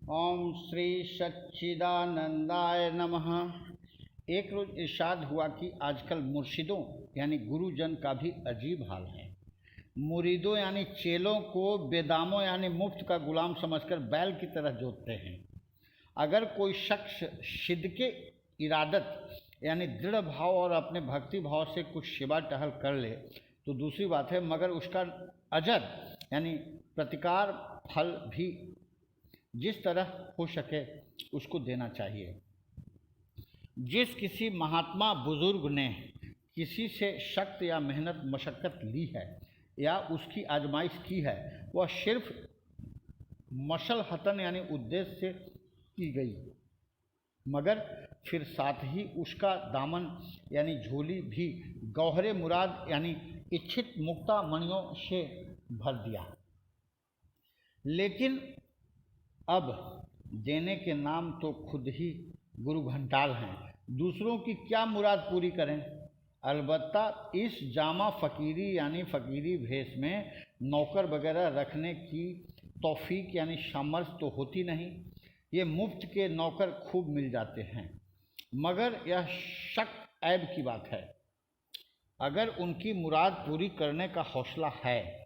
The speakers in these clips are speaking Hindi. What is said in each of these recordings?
ओम श्री सच्चिदानंदाय नमः। एक रोज इरशाद हुआ कि आजकल मुर्शिदों यानी गुरुजन का भी अजीब हाल है। मुरीदों यानी चेलों को बेदामों यानी मुफ्त का गुलाम समझकर बैल की तरह जोतते हैं। अगर कोई शख्स शिद्के इरादत यानी दृढ़ भाव और अपने भक्ति भाव से कुछ शिवा टहल कर ले तो दूसरी बात है, मगर उसका अजर यानी प्रतिकार फल भी जिस तरह हो सके उसको देना चाहिए। जिस किसी महात्मा बुजुर्ग ने किसी से शक्त या मेहनत मशक्क़त ली है या उसकी आजमाइश की है, वह सिर्फ मसलहतन यानी उद्देश्य से की गई, मगर फिर साथ ही उसका दामन यानी झोली भी गौहरे मुराद यानी इच्छित मुक्ता मणियों से भर दिया। लेकिन अब देने के नाम तो खुद ही गुरु घंटाल हैं, दूसरों की क्या मुराद पूरी करें। अलबत्ता इस जामा फ़कीरी यानी फ़कीरी भेष में नौकर वगैरह रखने की तौफीक यानी सामर्थ्य तो होती नहीं। ये मुफ्त के नौकर खूब मिल जाते हैं, मगर यह शक ऐब की बात है। अगर उनकी मुराद पूरी करने का हौसला है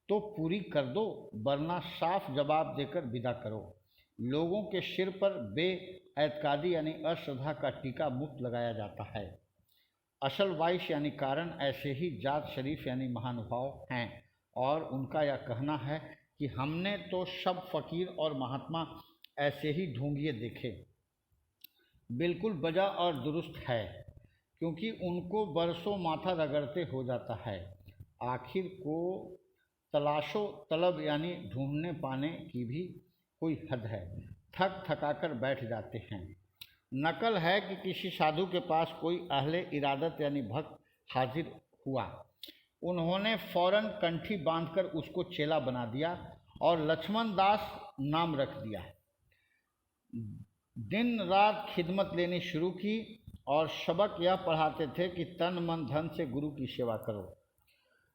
तो पूरी कर दो, वरना साफ जवाब देकर विदा करो। लोगों के सिर पर बेएतकादी यानी अश्रद्धा का टीका मुफ्त लगाया जाता है। असल वाइश यानी कारण ऐसे ही जात शरीफ यानी महानुभाव हैं, और उनका यह कहना है कि हमने तो सब फ़कीर और महात्मा ऐसे ही ढोंगिए देखे। बिल्कुल बजा और दुरुस्त है, क्योंकि उनको बरसों माथा रगड़ते हो जाता है। आखिर को तलाशो तलब यानी ढूंढने पाने की भी कोई हद है। थक थकाकर बैठ जाते हैं। नकल है कि किसी साधु के पास कोई अहले इरादत यानी भक्त हाजिर हुआ। उन्होंने फौरन कंठी बांधकर उसको चेला बना दिया और लक्ष्मण दास नाम रख दिया। दिन रात खिदमत लेनी शुरू की और सबक यह पढ़ाते थे कि तन मन धन से गुरु की सेवा करो।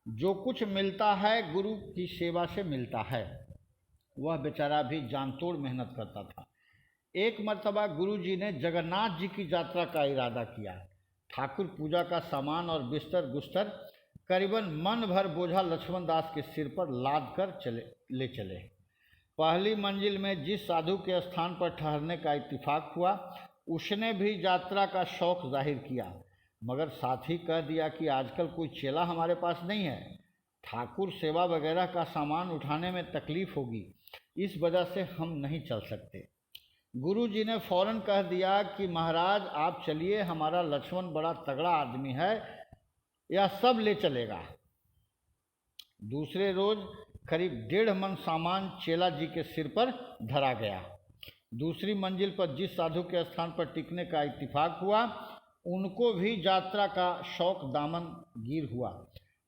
जो कुछ मिलता है गुरु की सेवा से मिलता है। वह बेचारा भी जानतोड़ मेहनत करता था। एक मर्तबा गुरु जी ने जगन्नाथ जी की यात्रा का इरादा किया। ठाकुर पूजा का सामान और बिस्तर गुस्तर करीबन मन भर बोझा लक्ष्मण दास के सिर पर लाद कर ले चले। पहली मंजिल में जिस साधु के स्थान पर ठहरने का इत्तिफाक हुआ, उसने भी यात्रा का शौक जाहिर किया, मगर साथ ही कह दिया कि आजकल कोई चेला हमारे पास नहीं है। ठाकुर सेवा वगैरह का सामान उठाने में तकलीफ़ होगी, इस वजह से हम नहीं चल सकते। गुरु जी ने फौरन कह दिया कि महाराज आप चलिए, हमारा लक्ष्मण बड़ा तगड़ा आदमी है, यह सब ले चलेगा। दूसरे रोज करीब 1.5 मन सामान चेला जी के सिर पर धरा गया। दूसरी मंजिल पर जिस साधु के स्थान पर टिकने का इत्तिफाक हुआ, उनको भी यात्रा का शौक दामन गिर हुआ,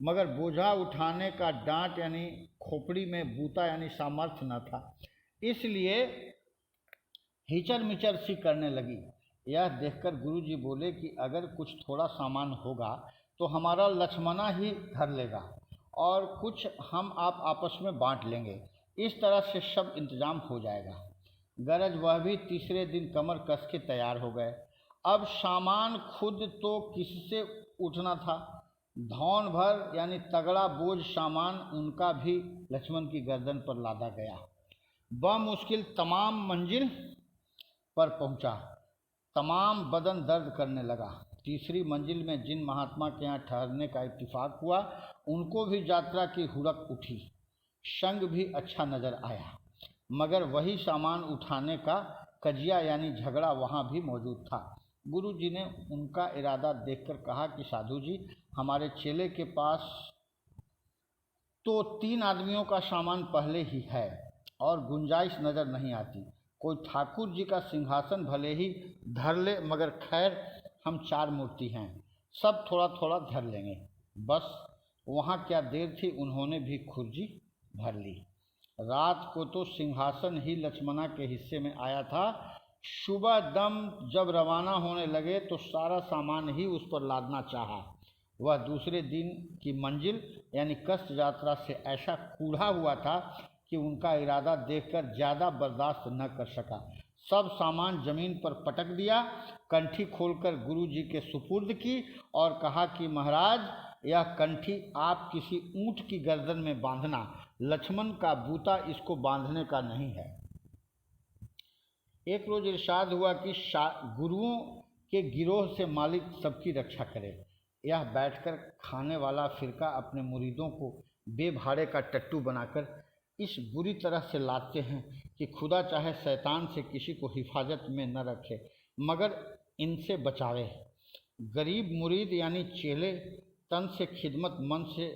मगर बोझा उठाने का डांट यानी खोपड़ी में बूता यानी सामर्थ्य न था, इसलिए हिचर मिचर सी करने लगी। यह देखकर गुरुजी बोले कि अगर कुछ थोड़ा सामान होगा तो हमारा लक्ष्मणा ही धर लेगा और कुछ हम आप आपस में बांट लेंगे। इस तरह से सब इंतजाम हो जाएगा। गरज वह भी तीसरे दिन कमर कस के तैयार हो गए। अब सामान खुद तो किससे उठना था। धौन भर यानी तगड़ा बोझ सामान उनका भी लक्ष्मण की गर्दन पर लादा गया। बमुश्किल तमाम मंजिल पर पहुंचा। तमाम बदन दर्द करने लगा। तीसरी मंजिल में जिन महात्मा के यहाँ ठहरने का इत्तिफाक हुआ, उनको भी यात्रा की हुड़क उठी। संग भी अच्छा नज़र आया, मगर वही सामान उठाने का कजिया यानी झगड़ा वहाँ भी मौजूद था। गुरु जी ने उनका इरादा देखकर कहा कि साधु जी, हमारे चेले के पास तो 3 आदमियों का सामान पहले ही है और गुंजाइश नज़र नहीं आती। कोई ठाकुर जी का सिंहासन भले ही धर ले, मगर खैर हम 4 मूर्ति हैं, सब थोड़ा थोड़ा धर लेंगे। बस वहाँ क्या देर थी, उन्होंने भी खुर्जी भर ली। रात को तो सिंहासन ही लक्ष्मणा के हिस्से में आया था। सुबह दम जब रवाना होने लगे तो सारा सामान ही उस पर लादना चाहा। वह दूसरे दिन की मंजिल यानी कष्ट यात्रा से ऐसा कूढ़ा हुआ था कि उनका इरादा देखकर ज़्यादा बर्दाश्त न कर सका। सब सामान जमीन पर पटक दिया, कंठी खोलकर गुरु जी के सुपुर्द की और कहा कि महाराज, यह कंठी आप किसी ऊंट की गर्दन में बांधना, लक्ष्मण का बूता इसको बांधने का नहीं है। एक रोज इरशाद हुआ कि गुरुओं के गिरोह से मालिक सबकी रक्षा करे। यह बैठकर खाने वाला फिरका अपने मुरीदों को बेभाड़े का टट्टू बनाकर इस बुरी तरह से लाते हैं कि खुदा चाहे शैतान से किसी को हिफाजत में न रखे मगर इनसे बचावे। गरीब मुरीद यानी चेले तन से खिदमत, मन से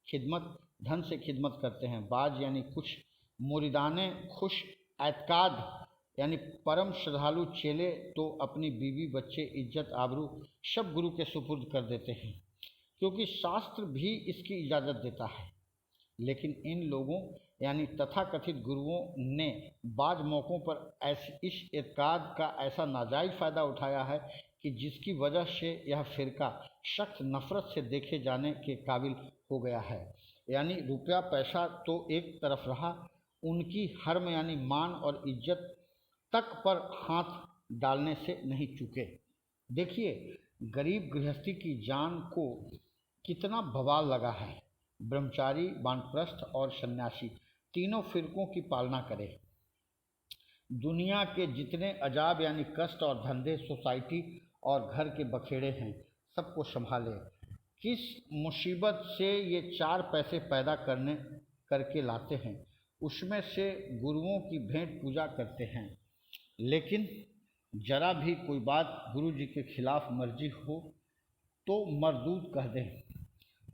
खिदमत, धन से खिदमत करते हैं। बाज यानी कुछ मुरीदाने खुश एतकाद यानी परम श्रद्धालु चेले तो अपनी बीवी, बच्चे, इज्जत, आबरू सब गुरु के सुपुर्द कर देते हैं, क्योंकि शास्त्र भी इसकी इजाज़त देता है। लेकिन इन लोगों यानी तथाकथित गुरुओं ने बाज़ मौक़ों पर इस एतकाद का ऐसा नाजायज़ फ़ायदा उठाया है कि जिसकी वजह से यह फ़िरका सख्त नफ़रत से देखे जाने के काबिल हो गया है। यानी रुपया पैसा तो एक तरफ रहा, उनकी हर्म यानी मान और इज्जत तक पर हाथ डालने से नहीं चूके। देखिए गरीब गृहस्थी की जान को कितना बवाल लगा है। ब्रह्मचारी, वानप्रस्थ और सन्यासी तीनों फिरकों की पालना करे। दुनिया के जितने अजाब यानी कष्ट और धंधे, सोसाइटी और घर के बखेड़े हैं, सबको संभाले। किस मुसीबत से ये 4 पैसे पैदा करके लाते हैं, उसमें से गुरुओं की भेंट पूजा करते हैं। लेकिन जरा भी कोई बात गुरु जी के खिलाफ मर्जी हो तो मरदूद कह दें,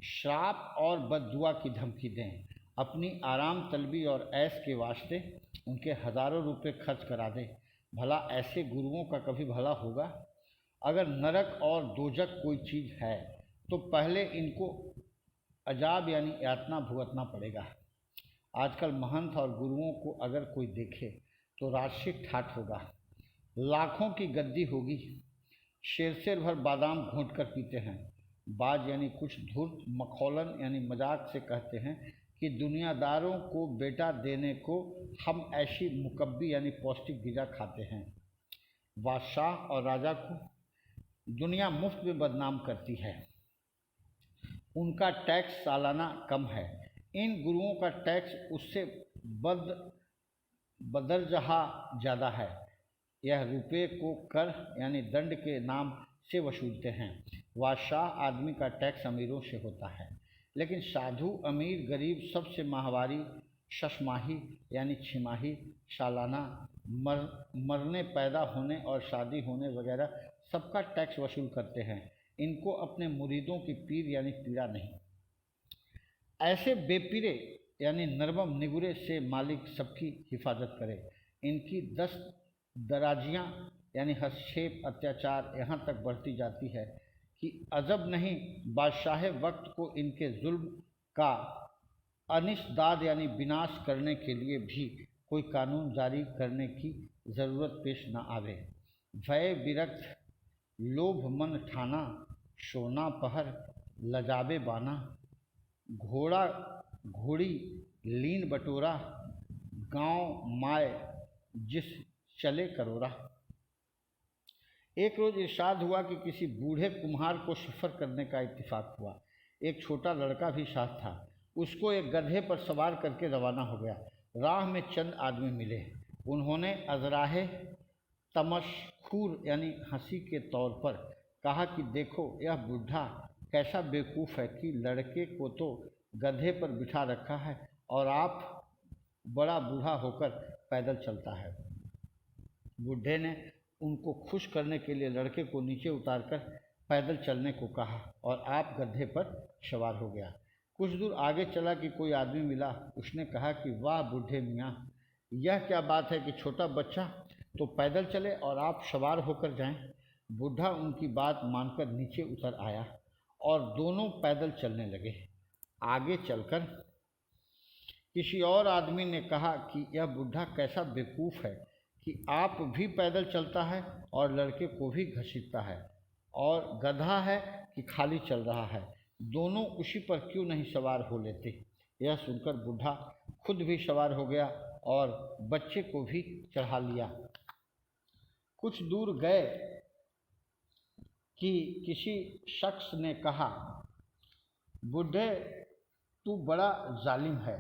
श्राप और बद्दुआ की धमकी दें, अपनी आराम तलबी और ऐश के वास्ते उनके हज़ारों रुपए खर्च करा दें। भला ऐसे गुरुओं का कभी भला होगा? अगर नरक और दोजक कोई चीज़ है तो पहले इनको अजाब यानी यातना भुगतना पड़ेगा। आजकल महंत और गुरुओं को अगर कोई देखे तो राशि ठाठ होगा, लाखों की गद्दी होगी। शेर भर बादाम घोंट कर पीते हैं। बाज यानी कुछ धूर्त मखौलन यानी मजाक से कहते हैं कि दुनियादारों को बेटा देने को हम ऐसी मुकब्बी यानी पौष्टिक ग़िज़ा खाते हैं। बादशाह और राजा को दुनिया मुफ्त में बदनाम करती है। उनका टैक्स सालाना कम है, इन गुरुओं का टैक्स उससे बदरजहा ज़्यादा है। यह रुपये को कर यानी दंड के नाम से वसूलते हैं। बादशाह आदमी का टैक्स अमीरों से होता है, लेकिन साधु, अमीर, गरीब सबसे माहवारी, शशमाही यानी छिमाही, सालाना, मरने, पैदा होने और शादी होने वगैरह सबका टैक्स वसूल करते हैं। इनको अपने मुरीदों की पीर यानी पीड़ा नहीं। ऐसे बेपीरे यानी नरमम निगुरे से मालिक सबकी हिफाजत करे। इनकी दराजियाँ यानी हस्तक्षेप, अत्याचार यहाँ तक बढ़ती जाती है कि अजब नहीं, बादशाह वक्त को इनके जुल्म का अनिस्दाद यानी विनाश करने के लिए भी कोई कानून जारी करने की ज़रूरत पेश न आवे। भय विरक्त लोभ मन ठाना, सोना पहर लजाबे बाना, घोड़ा घोड़ी लीन बटोरा, गांव माय जिस चले करोरा। एक रोज़ इरशाद हुआ कि किसी बूढ़े कुम्हार को सफ़र करने का इत्तेफाक हुआ। एक छोटा लड़का भी साथ था। उसको एक गधे पर सवार करके रवाना हो गया। राह में चंद आदमी मिले। उन्होंने अजराहे तमस्खूर यानी हंसी के तौर पर कहा कि देखो यह बूढ़ा कैसा बेवकूफ़ है कि लड़के को तो गधे पर बिठा रखा है और आप बड़ा बूढ़ा होकर पैदल चलता है। बूढ़े ने उनको खुश करने के लिए लड़के को नीचे उतारकर पैदल चलने को कहा और आप गधे पर सवार हो गया। कुछ दूर आगे चला कि कोई आदमी मिला। उसने कहा कि वाह बूढ़े मियाँ, यह क्या बात है कि छोटा बच्चा तो पैदल चले और आप सवार होकर जाएं। बूढ़ा उनकी बात मानकर नीचे उतर आया और दोनों पैदल चलने लगे। आगे चलकर किसी और आदमी ने कहा कि यह बूढ़ा कैसा बेवकूफ़ है कि आप भी पैदल चलता है और लड़के को भी घसीटता है, और गधा है कि खाली चल रहा है, दोनों उसी पर क्यों नहीं सवार हो लेते। यह सुनकर बूढ़ा खुद भी सवार हो गया और बच्चे को भी चढ़ा लिया। कुछ दूर गए कि किसी शख्स ने कहा, बूढ़े तू बड़ा जालिम है,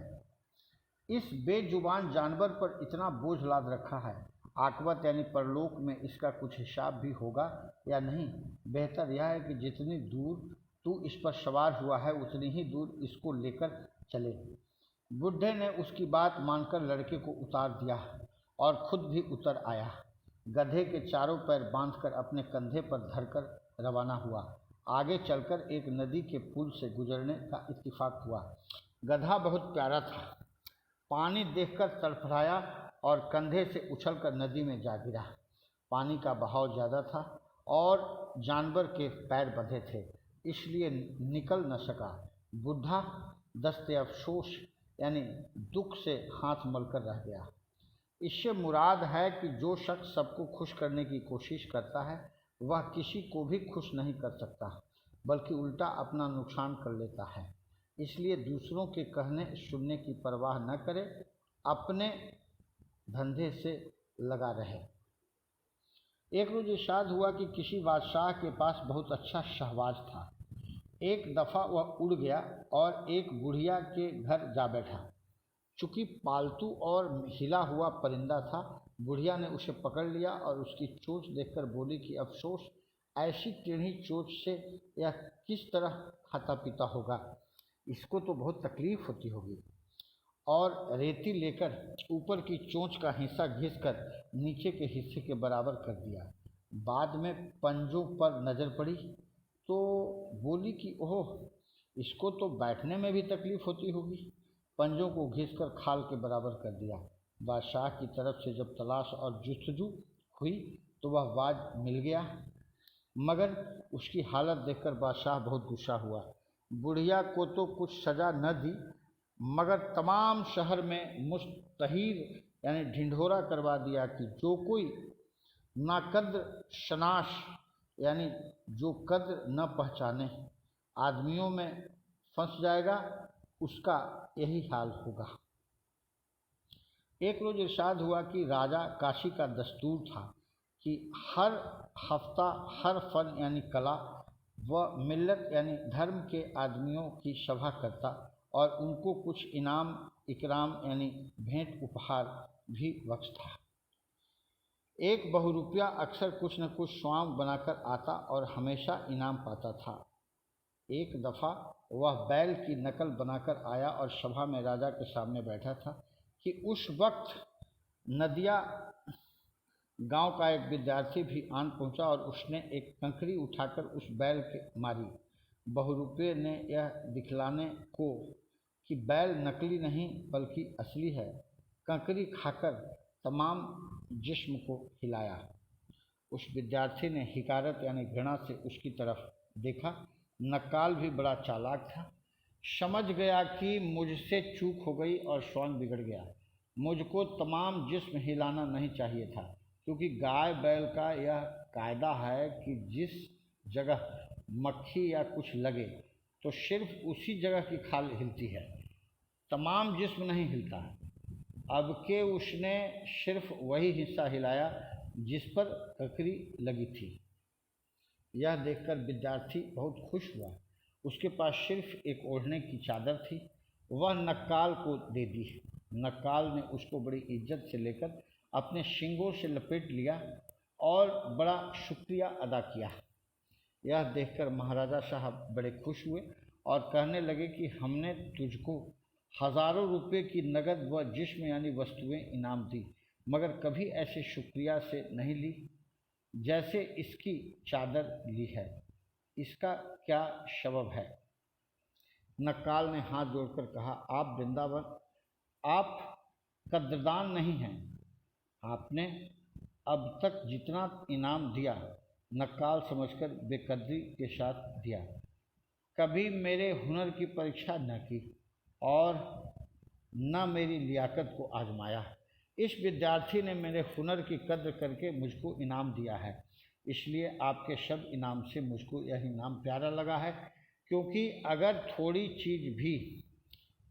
इस बेजुबान जानवर पर इतना बोझ लाद रखा है, आखिरत यानी परलोक में इसका कुछ हिसाब भी होगा या नहीं? बेहतर यह है कि जितनी दूर तू इस पर सवार हुआ है उतनी ही दूर इसको लेकर चले। बुढ़े ने उसकी बात मानकर लड़के को उतार दिया और खुद भी उतर आया। गधे के चारों पैर बांधकर अपने कंधे पर धरकर रवाना हुआ। आगे चलकर एक नदी के पुल से गुजरने का इत्तेफाक हुआ। गधा बहुत प्यारा था, पानी देखकर तड़फड़ाया और कंधे से उछलकर नदी में जा गिरा। पानी का बहाव ज़्यादा था और जानवर के पैर बंधे थे, इसलिए निकल न सका। बूढ़ा दस्ते अफसोस यानी दुख से हाथ मलकर रह गया। इससे मुराद है कि जो शख्स सबको खुश करने की कोशिश करता है वह किसी को भी खुश नहीं कर सकता, बल्कि उल्टा अपना नुकसान कर लेता है। इसलिए दूसरों के कहने सुनने की परवाह न करे, अपने धंधे से लगा रहे। एक रोज इरशाद हुआ कि किसी बादशाह के पास बहुत अच्छा शहबाज था। एक दफ़ा वह उड़ गया और एक बुढ़िया के घर जा बैठा। चूँकि पालतू और हिला हुआ परिंदा था, बुढ़िया ने उसे पकड़ लिया और उसकी चोंच देखकर बोली कि अफसोस, ऐसी टेढ़ी चोंच से यह किस तरह खाता पीता होगा, इसको तो बहुत तकलीफ़ होती होगी। और रेती लेकर ऊपर की चोंच का हिस्सा घिसकर नीचे के हिस्से के बराबर कर दिया। बाद में पंजों पर नज़र पड़ी तो बोली कि ओह, इसको तो बैठने में भी तकलीफ़ होती होगी। पंजों को घिसकर खाल के बराबर कर दिया। बादशाह की तरफ से जब तलाश और जुस्तजू हुई तो वह बाज मिल गया, मगर उसकी हालत देखकर बादशाह बहुत गुस्सा हुआ। बुढ़िया को तो कुछ सज़ा न दी, मगर तमाम शहर में मुस्तहीर यानी ढिंढोरा करवा दिया कि जो कोई नाकद्र शनाश यानी जो कद्र न पहचाने आदमियों में फंस जाएगा, उसका यही हाल होगा। एक रोज इरशाद हुआ कि राजा काशी का दस्तूर था कि हर हफ्ता हर फन यानी कला व मिल्लत यानी धर्म के आदमियों की सभा करता और उनको कुछ इनाम इकराम यानी भेंट उपहार भी बख्शता। एक बहुरुपया अक्सर कुछ न कुछ स्वांग बनाकर आता और हमेशा इनाम पाता था। एक दफ़ा वह बैल की नकल बनाकर आया और सभा में राजा के सामने बैठा था कि उस वक्त नदिया गांव का एक विद्यार्थी भी आन पहुंचा और उसने एक कंकड़ी उठाकर उस बैल के मारी। बहुरुपये ने यह दिखलाने को कि बैल नकली नहीं बल्कि असली है, कंकड़ी खाकर तमाम जिस्म को हिलाया। उस विद्यार्थी ने हिकारत यानी घृणा से उसकी तरफ देखा। नक्काल भी बड़ा चालाक था, समझ गया कि मुझसे चूक हो गई और स्वांग बिगड़ गया। मुझको तमाम जिस्म हिलाना नहीं चाहिए था, क्योंकि गाय बैल का यह कायदा है कि जिस जगह मक्खी या कुछ लगे तो सिर्फ उसी जगह की खाल हिलती है, तमाम जिस्म नहीं हिलता है। अब के उसने सिर्फ वही हिस्सा हिलाया जिस पर ककड़ी लगी थी। यह देखकर विद्यार्थी बहुत खुश हुआ। उसके पास सिर्फ एक ओढ़ने की चादर थी, वह नक्काल को दे दी। नक्काल ने उसको बड़ी इज्जत से लेकर अपने सींगों से लपेट लिया और बड़ा शुक्रिया अदा किया। यह देखकर महाराजा साहब बड़े खुश हुए और कहने लगे कि हमने तुझको हज़ारों रुपए की नगद व जिस्म यानी वस्तुएं इनाम दी, मगर कभी ऐसे शुक्रिया से नहीं ली जैसे इसकी चादर ली है। इसका क्या सबब है? नक्काल ने हाथ जोड़कर कहा, आप वृंदावन, आप कद्रदान नहीं हैं। आपने अब तक जितना इनाम दिया नक्काल समझकर बेकदरी के साथ दिया, कभी मेरे हुनर की परीक्षा न की और न मेरी लियाकत को आजमाया। इस विद्यार्थी ने मेरे हुनर की कद्र करके मुझको इनाम दिया है, इसलिए आपके सब इनाम से मुझको यह इनाम प्यारा लगा है, क्योंकि अगर थोड़ी चीज़ भी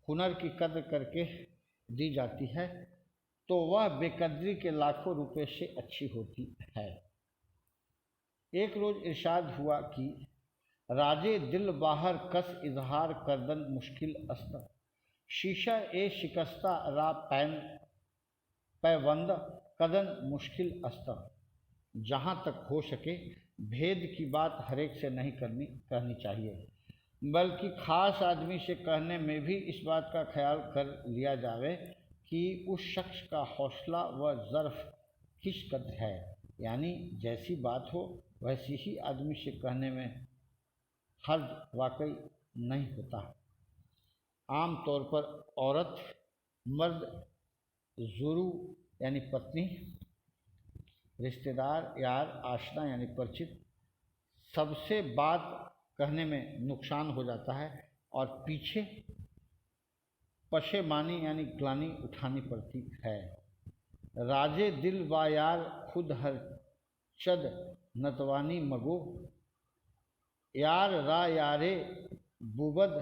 हुनर की कद्र करके दी जाती है तो वह बेकदरी के लाखों रुपए से अच्छी होती है। एक रोज़ इरशाद हुआ कि राजे दिल बाहर कस इजहार करदन मुश्किल अस्त, शीशा ए शिकस्ता रा पैवंद कदन मुश्किल अस्त। जहाँ तक हो सके भेद की बात हरेक से नहीं कहनी चाहिए, बल्कि ख़ास आदमी से कहने में भी इस बात का ख्याल कर लिया जावे कि उस शख्स का हौसला व ज़र्फ़ किस कदर है, यानी जैसी बात हो वैसी ही आदमी से कहने में हर्ज वाकई नहीं होता। आम तौर पर औरत, मर्द, ज़ुरू यानी पत्नी, रिश्तेदार, यार, आशना यानी परिचित, सबसे बात कहने में नुकसान हो जाता है और पीछे पशेमानी यानी ग्लानि उठानी पड़ती है। राजे दिल व यार खुद हर चद नतवानी मगो, यार रा यारे बुबद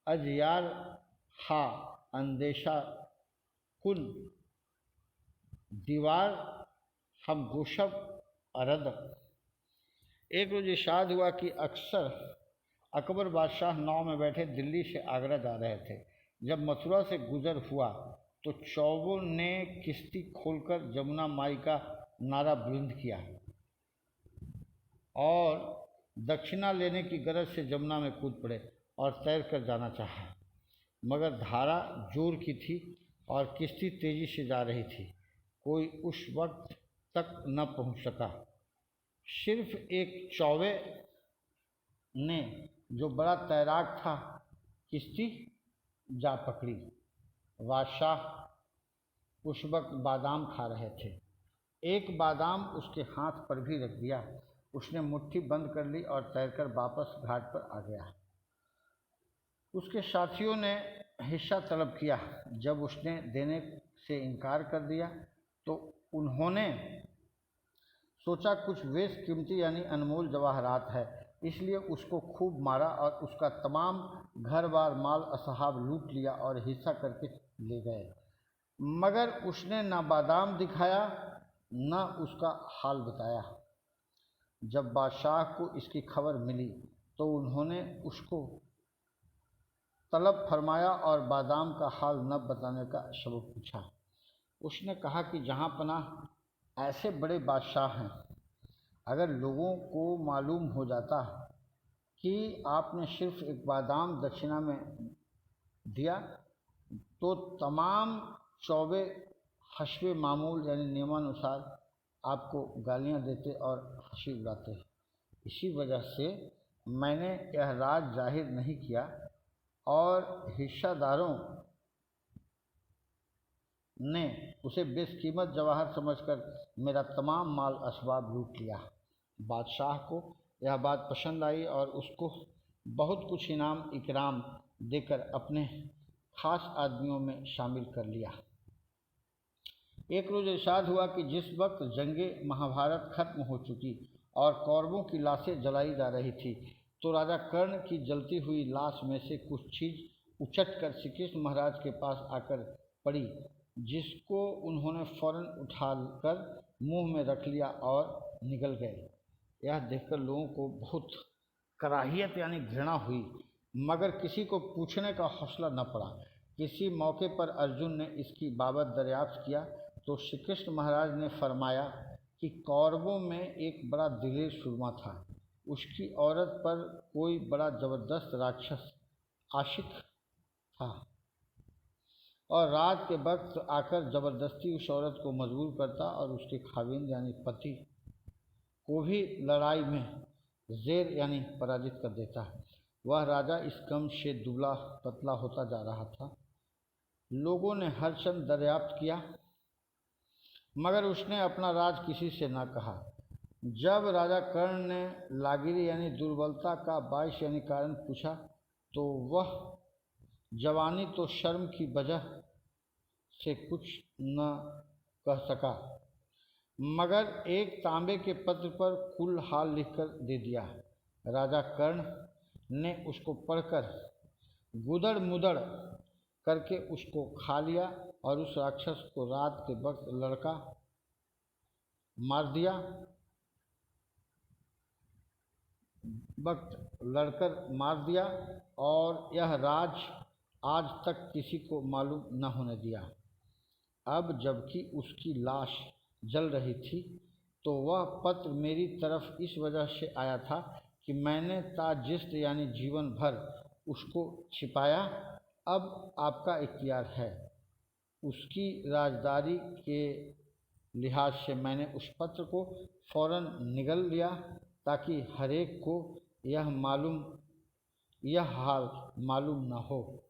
अज यार हा अंदेशा कुन, दीवार हम गोशब अरद। एक रोज इरशाद हुआ कि अक्सर अकबर बादशाह नाव में बैठे दिल्ली से आगरा जा रहे थे। जब मथुरा से गुजर हुआ तो चौबों ने किश्ती खोलकर जमुना माई का नारा बुलंद किया और दक्षिणा लेने की गरज से जमुना में कूद पड़े और तैर कर जाना चाहा, मगर धारा जोर की थी और किश्ती तेजी से जा रही थी। कोई उस वक्त तक न पहुंच सका। सिर्फ एक चौबे ने, जो बड़ा तैराक था, किश्ती जा पकड़ी। बादशाह उस वक्त बादाम खा रहे थे। एक बादाम उसके हाथ पर भी रख दिया। उसने मुट्ठी बंद कर ली और तैरकर वापस घाट पर आ गया। उसके साथियों ने हिस्सा तलब किया। जब उसने देने से इनकार कर दिया तो उन्होंने सोचा कुछ बेशकीमती यानी अनमोल जवाहरात है, इसलिए उसको खूब मारा और उसका तमाम घर बार माल असहाब लूट लिया और हिस्सा करके ले गए। मगर उसने ना बादाम दिखाया न उसका हाल बताया। जब बादशाह को इसकी खबर मिली तो उन्होंने उसको तलब फरमाया और बादाम का हाल न बताने का सबब पूछा। उसने कहा कि जहाँ पनाह ऐसे बड़े बादशाह हैं, अगर लोगों को मालूम हो जाता कि आपने सिर्फ एक बादाम दक्षिणा में दिया तो तमाम चौबे हस्बे मामूल यानी नियमानुसार आपको गालियां देते और हंसी उड़ाते। इसी वजह से मैंने यह राज जाहिर नहीं किया और हिस्सादारों ने उसे बेशकीमत जवाहर समझकर मेरा तमाम माल असबाब लूट लिया। बादशाह को यह बात पसंद आई और उसको बहुत कुछ इनाम इकराम देकर अपने खास आदमियों में शामिल कर लिया। एक रोज़ इरशाद हुआ कि जिस वक्त जंगे महाभारत खत्म हो चुकी और कौरवों की लाशें जलाई जा रही थी तो राजा कर्ण की जलती हुई लाश में से कुछ चीज़ उछट कर श्री कृष्ण महाराज के पास आकर पड़ी, जिसको उन्होंने फौरन उठाकर मुंह में रख लिया और निगल गए। यह देखकर लोगों को बहुत कराहियत यानी घृणा हुई, मगर किसी को पूछने का हौसला न पड़ा। किसी मौके पर अर्जुन ने इसकी बाबत दरियाफ्त किया तो श्री कृष्ण महाराज ने फरमाया कि कौरवों में एक बड़ा दिलेर सुरमा था। उसकी औरत पर कोई बड़ा ज़बरदस्त राक्षस आशिक था और रात के वक्त आकर ज़बरदस्ती उस औरत को मजबूर करता और उसके खाविंद यानी पति को भी लड़ाई में ज़ेर यानी पराजित कर देता। वह राजा इस गम से दुबला पतला होता जा रहा था। लोगों ने हर क्षण दरियाफ्त किया, मगर उसने अपना राज किसी से न कहा। जब राजा कर्ण ने लागिरी यानी दुर्बलता का बाइश यानी कारण पूछा तो वह जवानी तो शर्म की वजह से कुछ न कह सका, मगर एक तांबे के पत्र पर कुल हाल लिखकर दे दिया। राजा कर्ण ने उसको पढ़कर गुदड़ मुदड़ करके उसको खा लिया और उस राक्षस को रात के वक्त लड़कर मार दिया और यह राज आज तक किसी को मालूम न होने दिया। अब जबकि उसकी लाश जल रही थी तो वह पत्र मेरी तरफ इस वजह से आया था कि मैंने ताजिस्ट यानी जीवन भर उसको छिपाया। अब आपका इख्तियार है। उसकी राजदारी के लिहाज से मैंने उस पत्र को फौरन निगल लिया ताकि हरेक को यह हाल मालूम न हो